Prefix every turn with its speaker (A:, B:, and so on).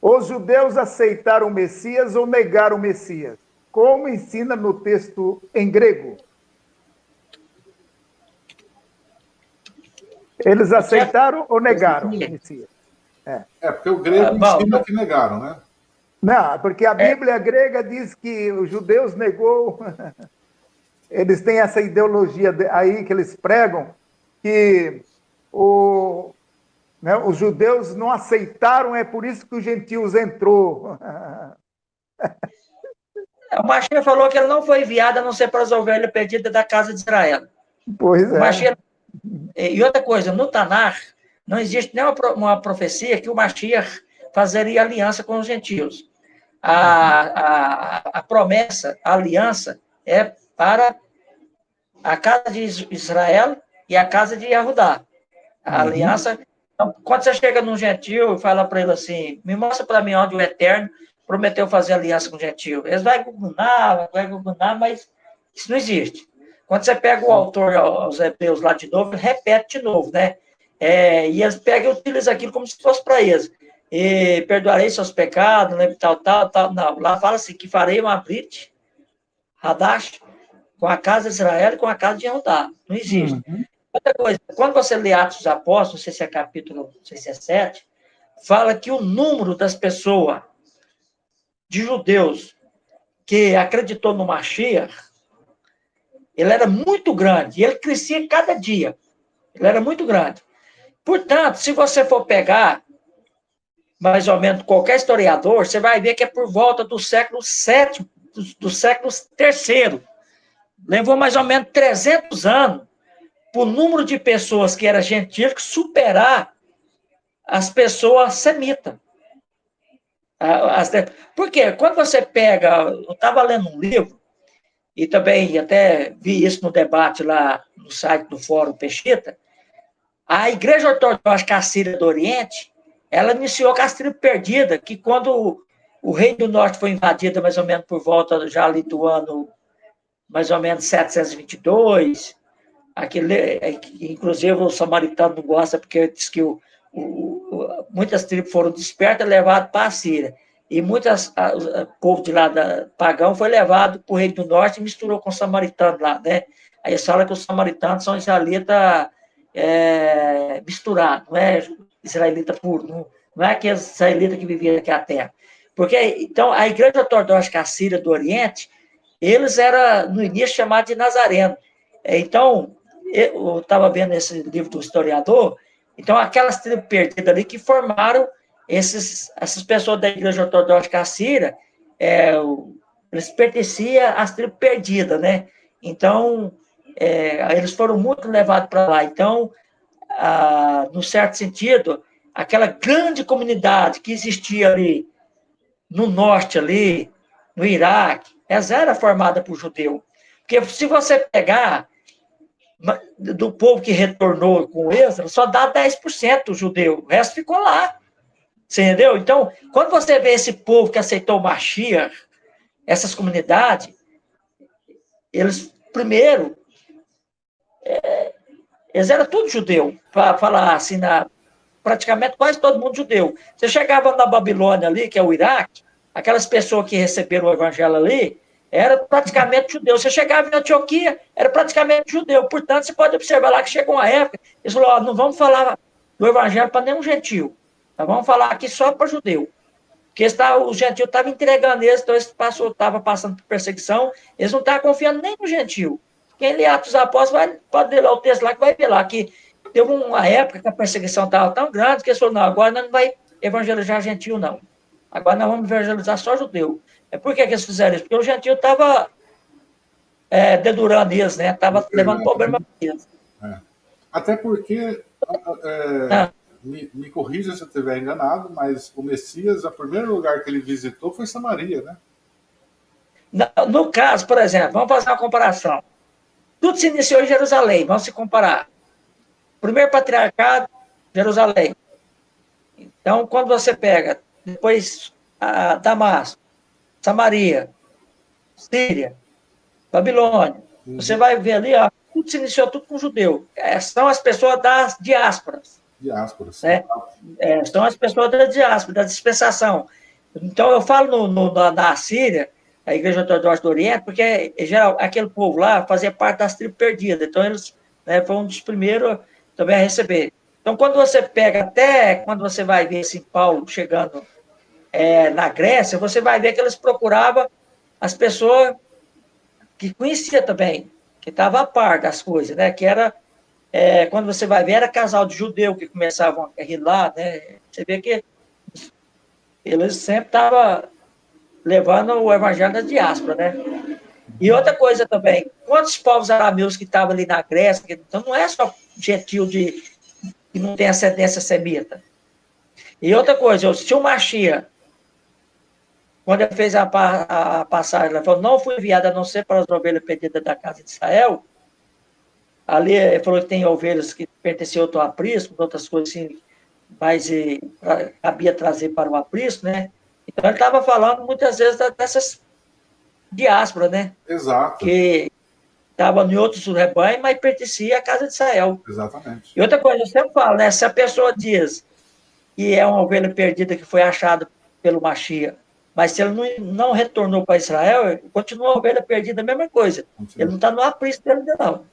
A: Os judeus aceitaram o Messias ou negaram o Messias? Como ensina no texto em grego? Eles aceitaram ou negaram o Messias?
B: Porque o grego ensina que negaram, né?
A: Não, porque a Bíblia grega diz que os judeus negou. Eles têm essa ideologia aí que eles pregam, que os judeus não aceitaram, é por isso que os gentios entrou.
C: O Mashiach falou que ele não foi enviado a não ser para as ovelhas perdidas da casa de Israel.
A: Pois é.
C: Mashiach... E outra coisa, no Tanar, não existe nenhuma uma profecia que o Mashiach fazeria aliança com os gentios. A promessa, a aliança, é para a casa de Israel e a casa de Yahudá. A aliança... Então, quando você chega num gentio e fala para ele assim, me mostra para mim onde o Eterno prometeu fazer aliança com o gentio. Eles vai gugunar, mas isso não existe. Quando você pega o autor aos Hebreus lá de novo, ele repete de novo, né? E eles pegam e utilizam aquilo como se fosse para eles. E perdoarei seus pecados, né, tal. Não, lá fala assim, que farei uma brit, Hadash, com a casa de Israel e com a casa de Judá. Não existe. Outra coisa, quando você lê Atos dos Apóstolos, não sei se é capítulo, não sei se é 7, fala que o número das pessoas, de judeus, que acreditou no Mashiach, ele era muito grande, e ele crescia cada dia. Ele era muito grande. Portanto, se você for pegar, mais ou menos, qualquer historiador, você vai ver que é por volta do século VII, do século III. Levou mais ou menos 300 anos para o número de pessoas que eram gentílicos superar as pessoas semitas. Por quê? Quando você pega... Eu estava lendo um livro, e também até vi isso no debate lá no site do Fórum Peshita, a Igreja Ortodoxa Assíria do Oriente, ela iniciou com a tribo perdida, que quando o Reino do Norte foi invadido mais ou menos por volta já ali do ano mais ou menos 722, inclusive o samaritano não gosta, porque diz que muitas tribos foram despertas e levadas para a Síria. E o povo de lá, pagão, foi levado para o Reino do Norte e misturou com os samaritanos lá, né? Aí eles falam que os samaritanos são israelitas misturados, não é israelita puro, não é aqueles israelitas que viviam aqui na terra. Porque, então, a Igreja Ortodoxa Assíria do Oriente, eles eram, no início, chamados de Nazareno. Então, eu estava vendo esse livro do historiador, então, aquelas tribos perdidas ali que formaram essas pessoas da Igreja Ortodoxa Assíria, eles pertenciam às tribos perdidas, né? Então, eles foram muito levados para lá. Então, no certo sentido, aquela grande comunidade que existia ali no norte, ali, no Iraque, essa era formada por judeu. Porque se você pegar do povo que retornou com Esdras, só dá 10% judeu, o resto ficou lá. Você entendeu? Então, quando você vê esse povo que aceitou o Mashiach, essas comunidades, eles, primeiro, eles eram tudo judeu, para falar assim, praticamente quase todo mundo judeu. Você chegava na Babilônia ali, que é o Iraque, aquelas pessoas que receberam o evangelho ali, era praticamente judeu. Você chegava em Antioquia, era praticamente judeu. Portanto, você pode observar lá que chegou uma época, eles falaram, não vamos falar do evangelho para nenhum gentil. Nós vamos falar aqui só para judeu. Porque o gentil estava entregando eles, então eles estavam passando por perseguição, eles não estavam confiando nem no gentil. Quem lê Atos dos Apóstolos pode ler lá o texto lá, que vai ver lá, que teve uma época que a perseguição estava tão grande, que eles falaram, não, agora nós não vai evangelizar gentil, não. Agora nós vamos evangelizar só judeu. Por que eles fizeram isso? Porque o gentil estava dedurando eles, né? Estava levando problema para eles.
B: Até porque... Me corrija se eu estiver enganado, mas o Messias, o primeiro lugar que ele visitou foi Samaria, né?
C: No caso, por exemplo, vamos fazer uma comparação. Tudo se iniciou em Jerusalém, vamos se comparar. Primeiro patriarcado, Jerusalém. Então, quando você pega, depois Damasco, Samaria, Síria, Babilônia, você vai ver ali, tudo se iniciou tudo com judeu. São as pessoas das diásporas.
B: Diáspora,
C: né? São as pessoas da diáspora, da dispensação. Então, eu falo na Síria, a Igreja Ortodoxa do Oriente, porque geral, aquele povo lá fazia parte das tribos perdidas, então eles, né, foram um dos primeiros também a receber. Então, quando você pega, até quando você vai ver assim, Paulo chegando na Grécia, você vai ver que eles procuravam as pessoas que conhecia também, que estava a par das coisas, né? Que era, quando você vai ver, era casal de judeu que começavam a rir lá, né? Você vê que eles sempre estavam levando o evangelho da diáspora, né? E outra coisa também, quantos povos arameus que estavam ali na Grécia, então não é só gentil que não tem ascendência semita. E outra coisa, se o Machia, quando ele fez a passagem, ele falou, não fui enviado a não ser para as ovelhas perdidas da casa de Israel. Ali ele falou que tem ovelhas que pertenciam ao aprisco, outras coisas assim, mas cabia trazer para o aprisco, né? Então ele estava falando muitas vezes dessas diásporas, né?
B: Exato.
C: Que estavam em outros rebanhos, mas pertencia à casa de Israel.
B: Exatamente.
C: E outra coisa, eu sempre falo, né? Se a pessoa diz que é uma ovelha perdida que foi achada pelo Machia, mas se ele não retornou para Israel, continua a ovelha perdida, a mesma coisa. Ele não está no aprisco dele ainda não.